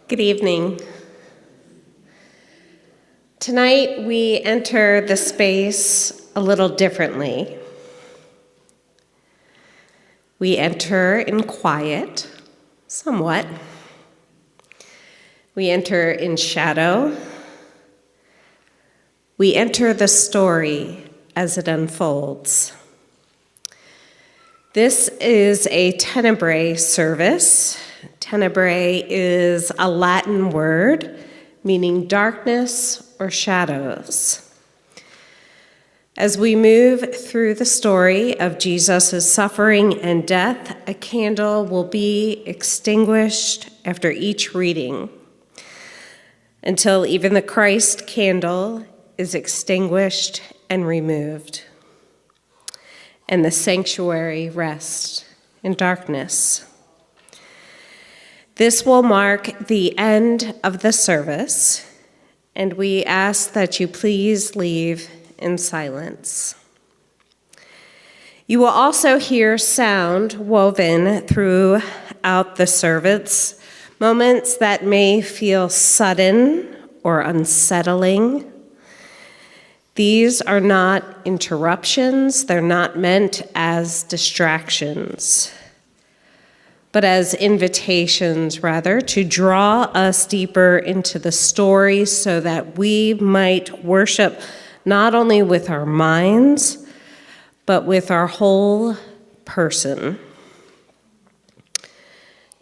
Good evening. Tonight we enter the space a little differently. We enter in quiet, somewhat. We enter in shadow. We enter the story as it unfolds. This is a tenebrae service. Tenebrae is a Latin word meaning darkness or shadows. As we move through the story of Jesus' suffering and death, a candle will be extinguished after each reading until even the Christ candle is extinguished and removed, and the sanctuary rests in darkness. This will mark the end of the service, and we ask that you please leave in silence. You will also hear sound woven throughout the service, moments that may feel sudden or unsettling. These are not interruptions, they're not meant as distractions, but as invitations, rather, to draw us deeper into the story so that we might worship not only with our minds, but with our whole person.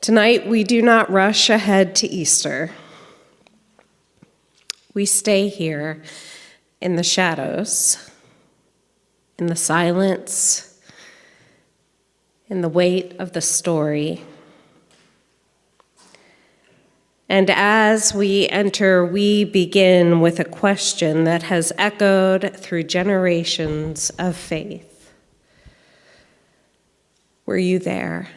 Tonight, we do not rush ahead to Easter. We stay here in the shadows, in the silence, in the weight of the story. And as we enter, we begin with a question that has echoed through generations of faith. Were you there?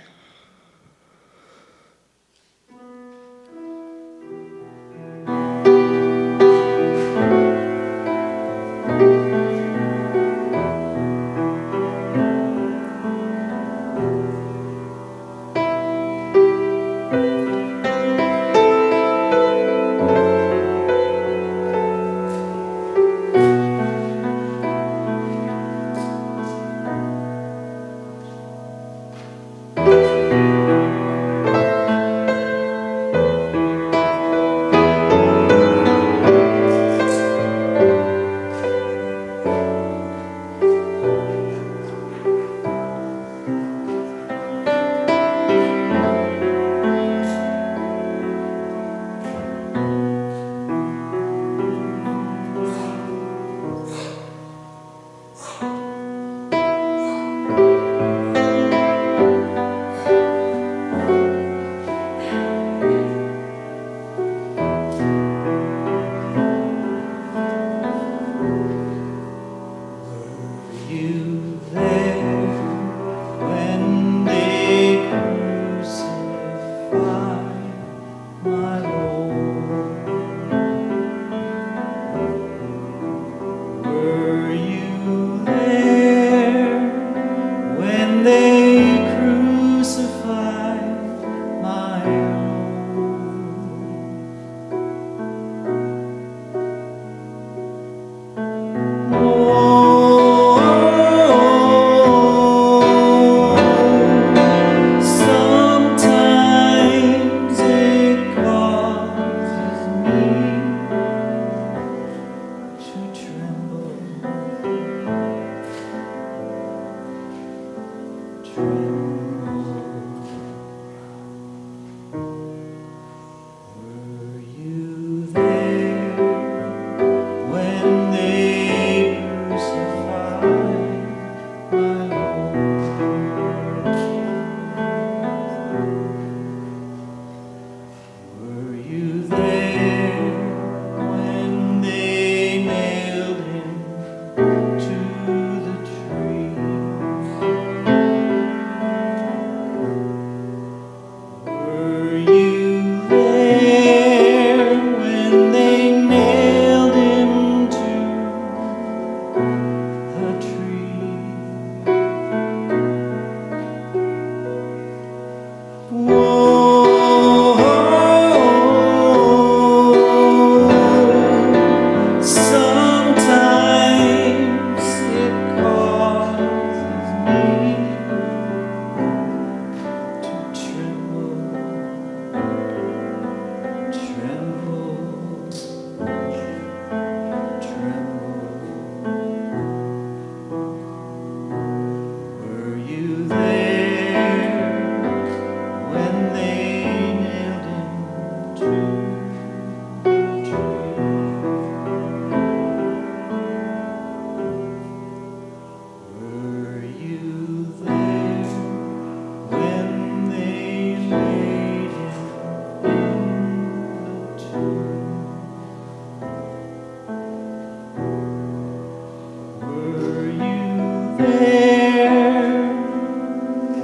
there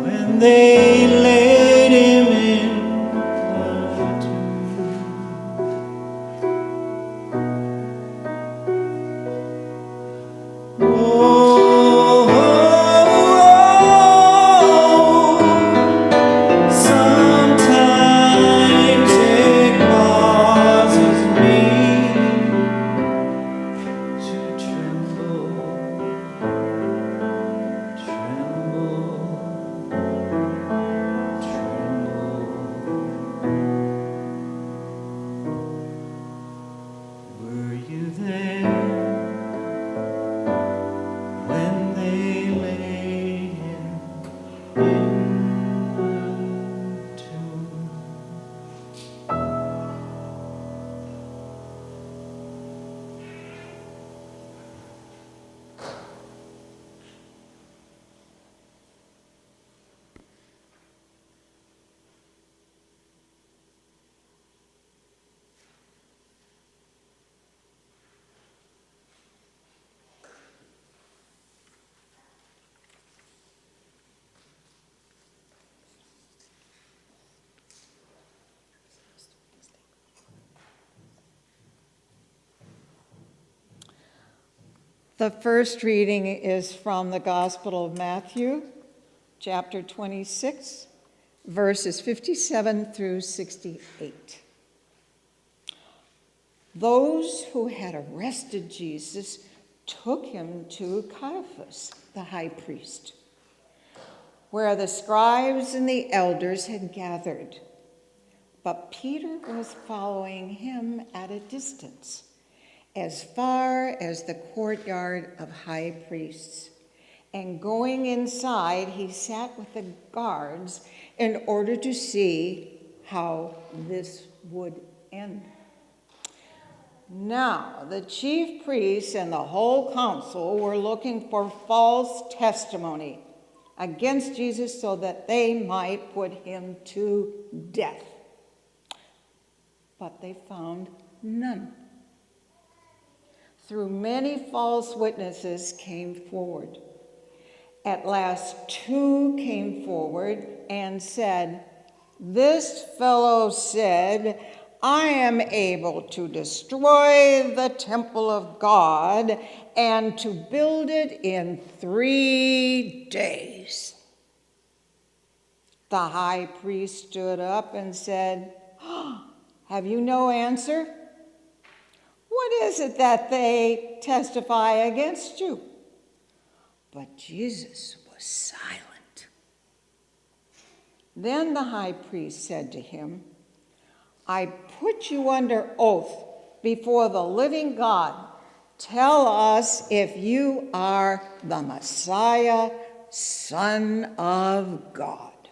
when they laid him in the tomb. Oh, sometimes it causes me to tremble, tremble. Were you there when they laid him in the tomb? The first reading is from the Gospel of Matthew, chapter 26, verses 57 through 68. Those who had arrested Jesus took him to Caiaphas, the high priest, where the scribes and the elders had gathered. But Peter was following him at a distance, as far as the courtyard of high priests. And going inside, he sat with the guards in order to see how this would end. Now, the chief priests and the whole council were looking for false testimony against Jesus so that they might put him to death. But they found none. Through many false witnesses came forward. At last, 2 came forward and said, "This fellow said, I am able to destroy the temple of God and to build it in 3 days." The high priest stood up and said, "Have you no answer? What is it that they testify against you?" But Jesus was silent. Then the high priest said to him, "I put you under oath before the living God. Tell us if you are the Messiah, Son of God."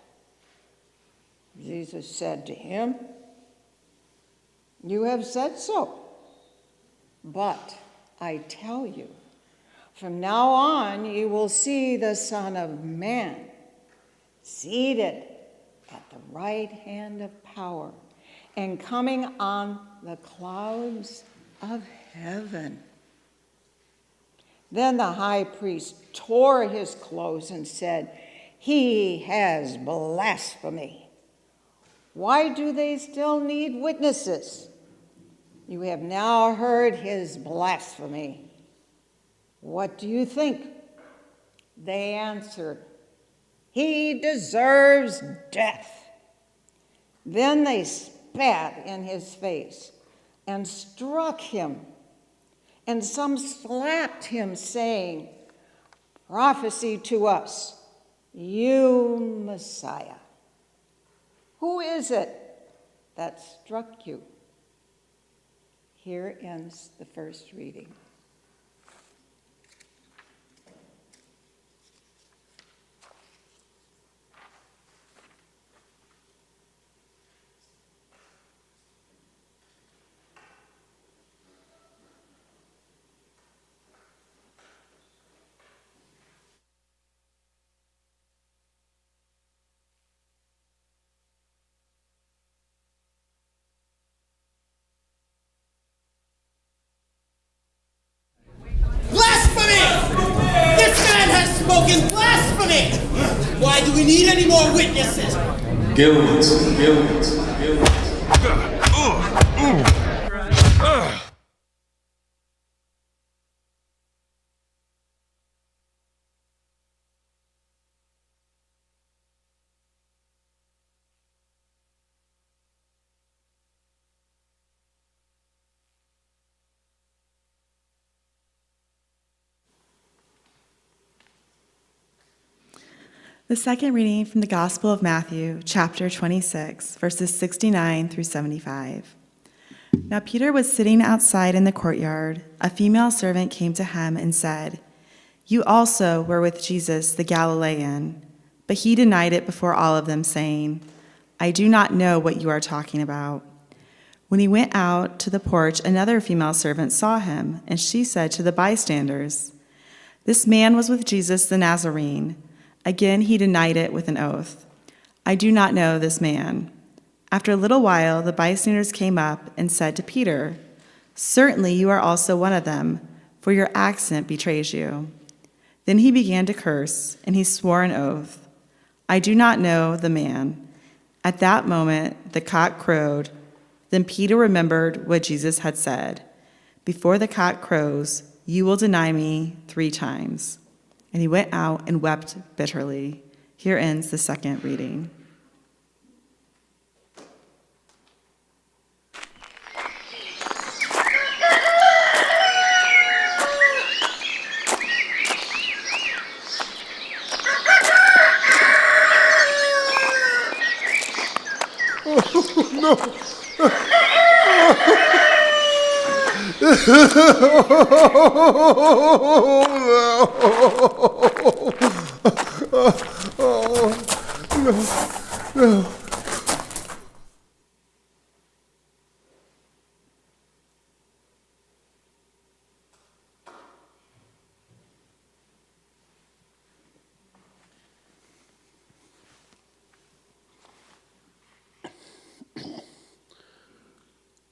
Jesus said to him, "You have said so. But I tell you, from now on you will see the Son of Man seated at the right hand of power and coming on the clouds of heaven." Then the high priest tore his clothes and said, "He has blasphemy. Why do they still need witnesses? You have now heard his blasphemy. What do you think?" They answered, "He deserves death." Then they spat in his face and struck him, and some slapped him, saying, "Prophesy to us, you Messiah. Who is it that struck you?" Here ends the first reading. in blasphemy! Why do we need any more witnesses? Guilt. The second reading from the Gospel of Matthew, chapter 26, verses 69 through 75. Now Peter was sitting outside in the courtyard. A female servant came to him and said, "You also were with Jesus the Galilean." But he denied it before all of them, saying, "I do not know what you are talking about." When he went out to the porch, another female servant saw him, and she said to the bystanders, "This man was with Jesus the Nazarene." Again, he denied it with an oath. "I do not know this man." After a little while, the bystanders came up and said to Peter, "Certainly you are also one of them, for your accent betrays you." Then he began to curse, and he swore an oath, "I do not know the man." At that moment, the cock crowed. Then Peter remembered what Jesus had said, "Before the cock crows, you will deny me 3 times." And he went out and wept bitterly. Here ends the second reading.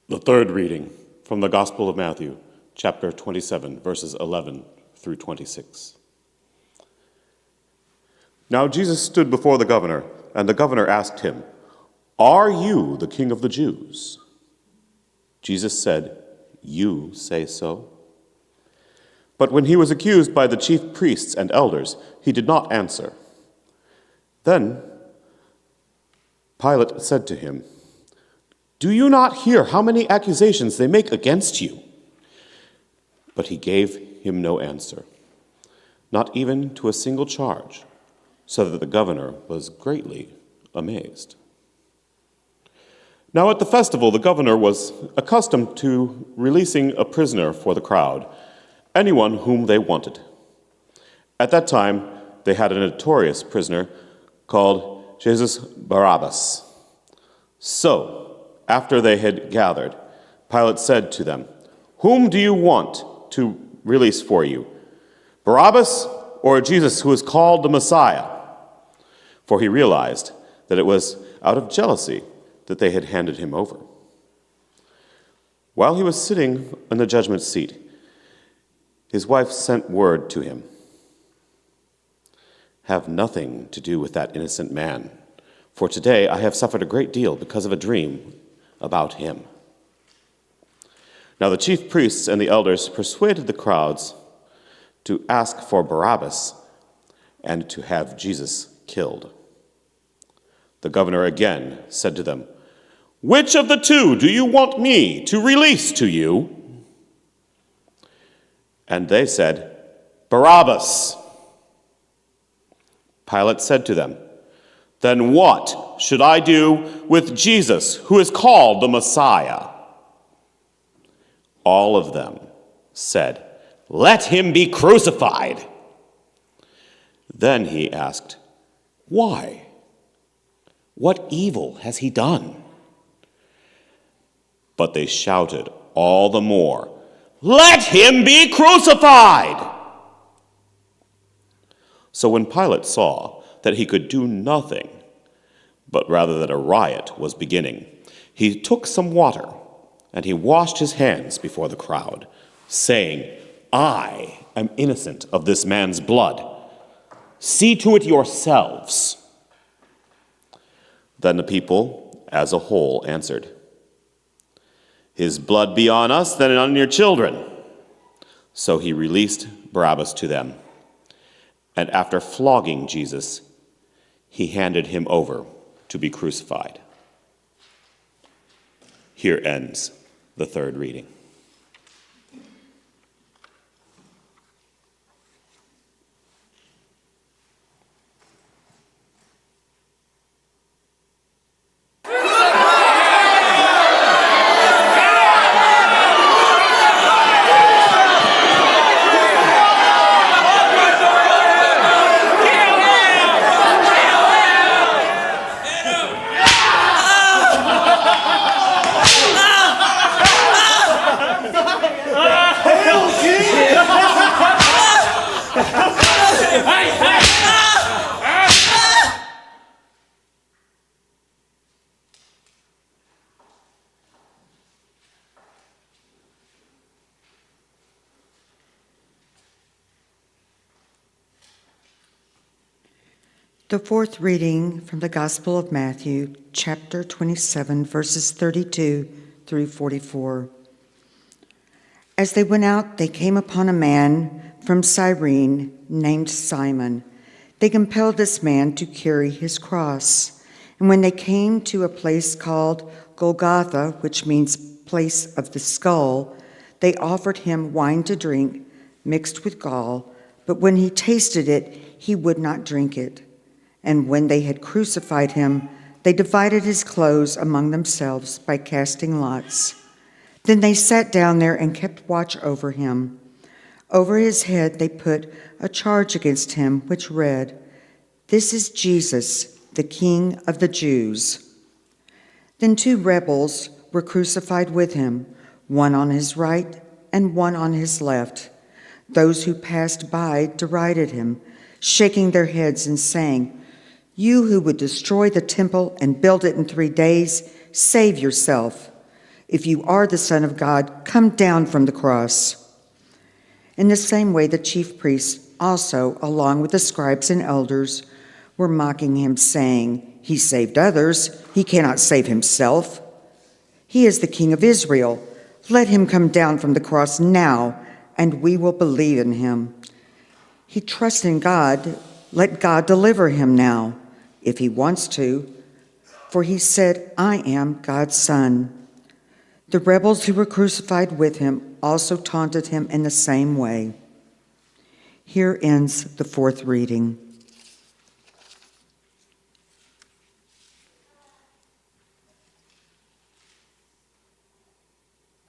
The third reading from the Gospel of Matthew, chapter 27, verses 11 through 26. Now Jesus stood before the governor, and the governor asked him, "Are you the king of the Jews?" Jesus said, "You say so." But when he was accused by the chief priests and elders, he did not answer. Then Pilate said to him, "Do you not hear how many accusations they make against you?" But he gave him no answer, not even to a single charge, so that the governor was greatly amazed. Now at the festival, the governor was accustomed to releasing a prisoner for the crowd, anyone whom they wanted. At that time, they had a notorious prisoner called Jesus Barabbas. So, after they had gathered, Pilate said to them, "Whom do you want to release for you, Barabbas or Jesus who is called the Messiah?" For he realized that it was out of jealousy that they had handed him over. While he was sitting in the judgment seat, his wife sent word to him, "Have nothing to do with that innocent man, for today I have suffered a great deal because of a dream about him." Now the chief priests and the elders persuaded the crowds to ask for Barabbas and to have Jesus killed. The governor again said to them, "Which of the 2 do you want me to release to you?" And they said, "Barabbas." Pilate said to them, "Then what should I do with Jesus, who is called the Messiah?" All of them said, "Let him be crucified." Then he asked, "Why? What evil has he done?" But they shouted all the more, "Let him be crucified!" So when Pilate saw that he could do nothing, but rather that a riot was beginning, he took some water, and he washed his hands before the crowd, saying, "I am innocent of this man's blood. See to it yourselves." Then the people, as a whole, answered, "His blood be on us, then and on your children." So he released Barabbas to them. And after flogging Jesus, he handed him over to be crucified. Here ends the third reading. The fourth reading from the Gospel of Matthew, chapter 27, verses 32 through 44. As they went out, they came upon a man from Cyrene named Simon. They compelled this man to carry his cross. And when they came to a place called Golgotha, which means place of the skull, they offered him wine to drink, mixed with gall. But when he tasted it, he would not drink it. And when they had crucified him, they divided his clothes among themselves by casting lots. Then they sat down there and kept watch over him. Over his head they put a charge against him, which read, "This is Jesus, the King of the Jews." Then 2 rebels were crucified with him, one on his right and one on his left. Those who passed by derided him, shaking their heads and saying, "You who would destroy the temple and build it in 3 days, save yourself. If you are the Son of God, come down from the cross." In the same way, the chief priests also, along with the scribes and elders, were mocking him, saying, "He saved others, he cannot save himself. He is the King of Israel. Let him come down from the cross now, and we will believe in him. He trusts in God. Let God deliver him now, if he wants to, for he said, 'I am God's son.'" The rebels who were crucified with him also taunted him in the same way. Here ends the fourth reading.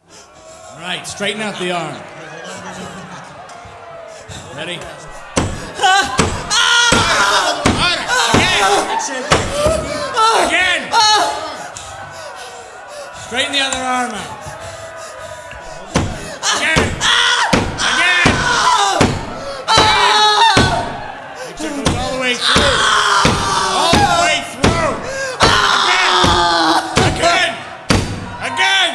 All right, straighten out the arm. Ready? Again! Straighten the other arm out. Again! Again! Make sure it goes all the way through. All the way through. Again! Again!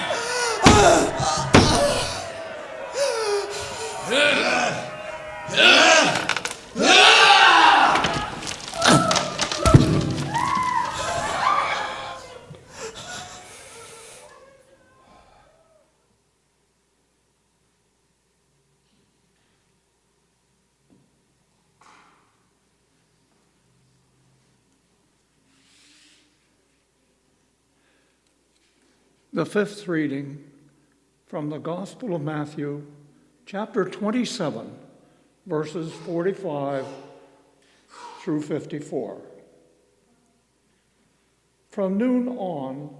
The fifth reading from the Gospel of Matthew, chapter 27, verses 45 through 54. From noon on,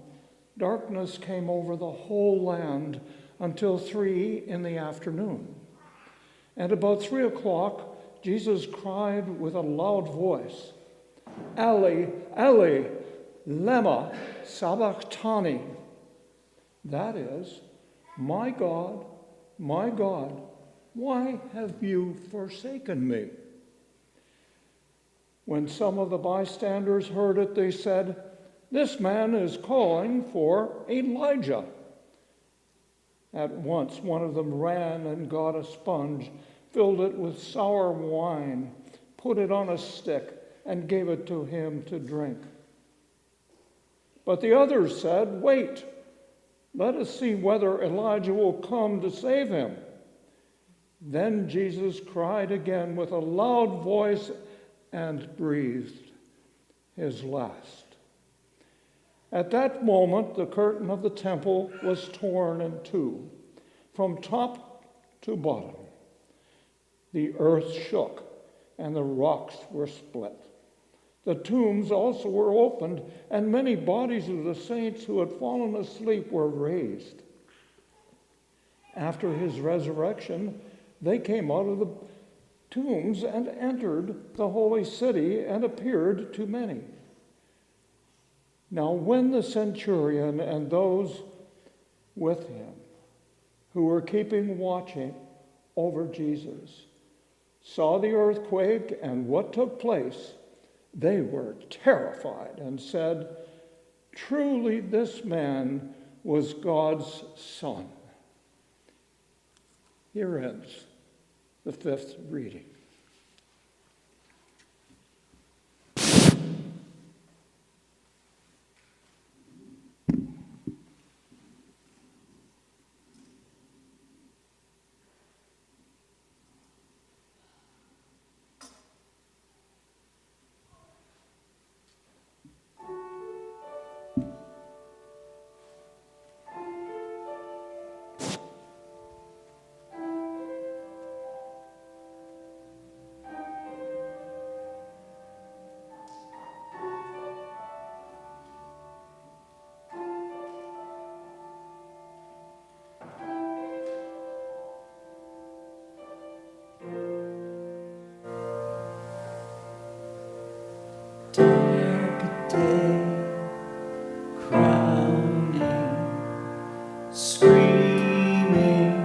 darkness came over the whole land until 3 in the afternoon. And about 3 o'clock, Jesus cried with a loud voice, "Eli, Eli, lema sabachthani." That is, my God, why have you forsaken me?" When some of the bystanders heard it, they said, "This man is calling for Elijah." At once one of them ran and got a sponge, filled it with sour wine, put it on a stick, and gave it to him to drink. But the others said, "Wait, let us see whether Elijah will come to save him." Then Jesus cried again with a loud voice and breathed his last. At that moment, the curtain of the temple was torn in two, from top to bottom. The earth shook, and the rocks were split. The tombs also were opened, and many bodies of the saints who had fallen asleep were raised. After his resurrection, they came out of the tombs and entered the holy city and appeared to many. Now, when the centurion and those with him who were keeping watching over Jesus saw the earthquake and what took place, they were terrified and said, "Truly, this man was God's Son." Here ends the fifth reading. Dark day, crowning, screaming,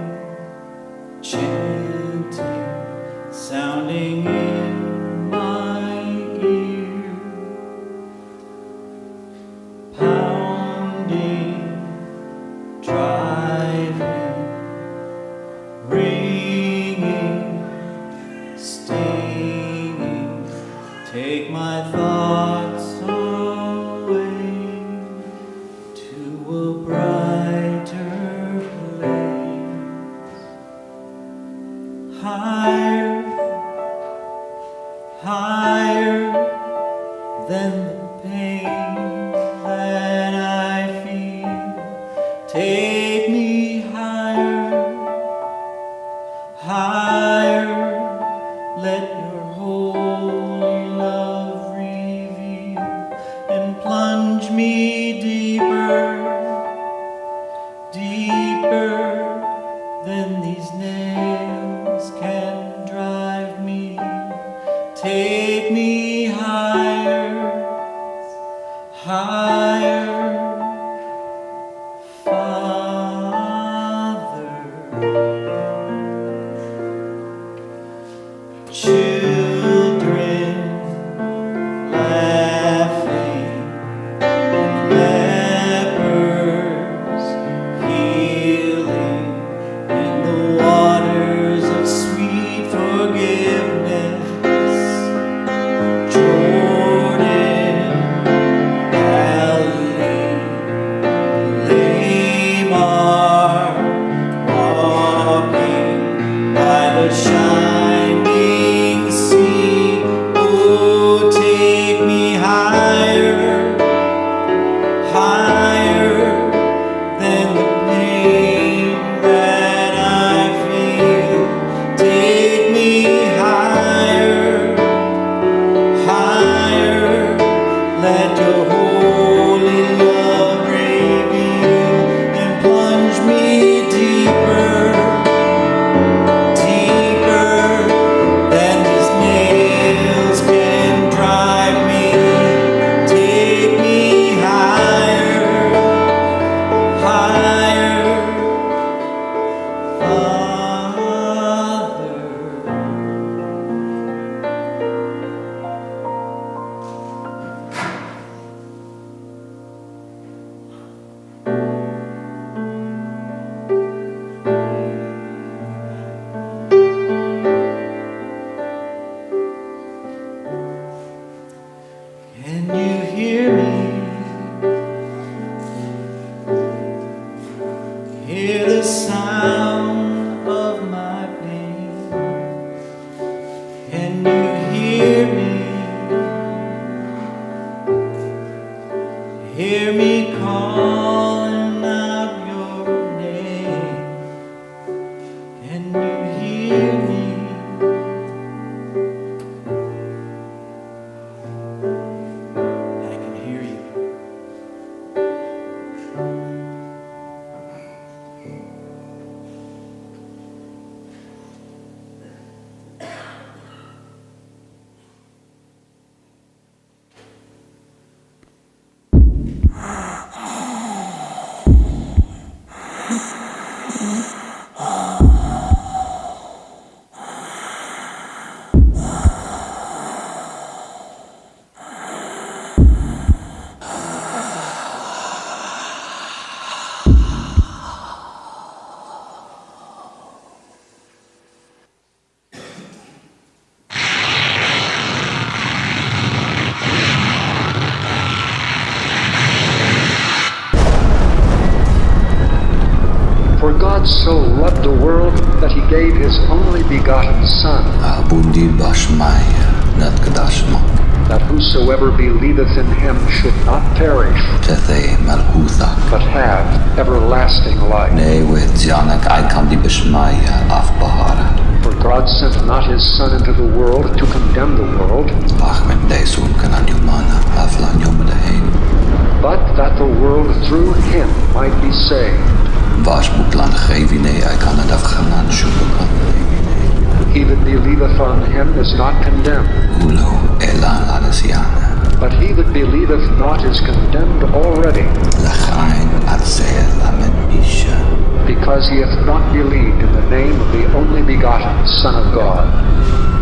chanting, sounding in my ear, pounding, driving, ringing, stinging, take my thoughts away to a brighter place, higher, higher than the pain that I feel. Take me higher, higher, let your holy love reveal and plunge me deeper, deeper than these nails can drive me. Take me higher, higher, Father. Children laughing, lepers healing in the waters of sweet forgiveness. Jordan, Can you hear me? Hear me calling out your name. Can you hear me? I can hear you. For God so loved the world that he gave his only begotten Son, Abundi Bashmaya Natkadashmak that whosoever believeth in him should not perish, Tethe Malkuthak but have everlasting life. Newe Janak Aikandi Bashmaya Afbahara For God sent not his Son into the world to condemn the world, Ahmed Desun Kananyumana Aflan Yomadahain but that the world through him might be saved. Vashbuklan Khevine Aikanadafhanan Shubuklan He that believeth on him is not condemned, Ulu Elan Ladasiana but he that believeth not is condemned already, Lachain Atzel Amen Misha because he hath not believed in the name of the only begotten Son of God.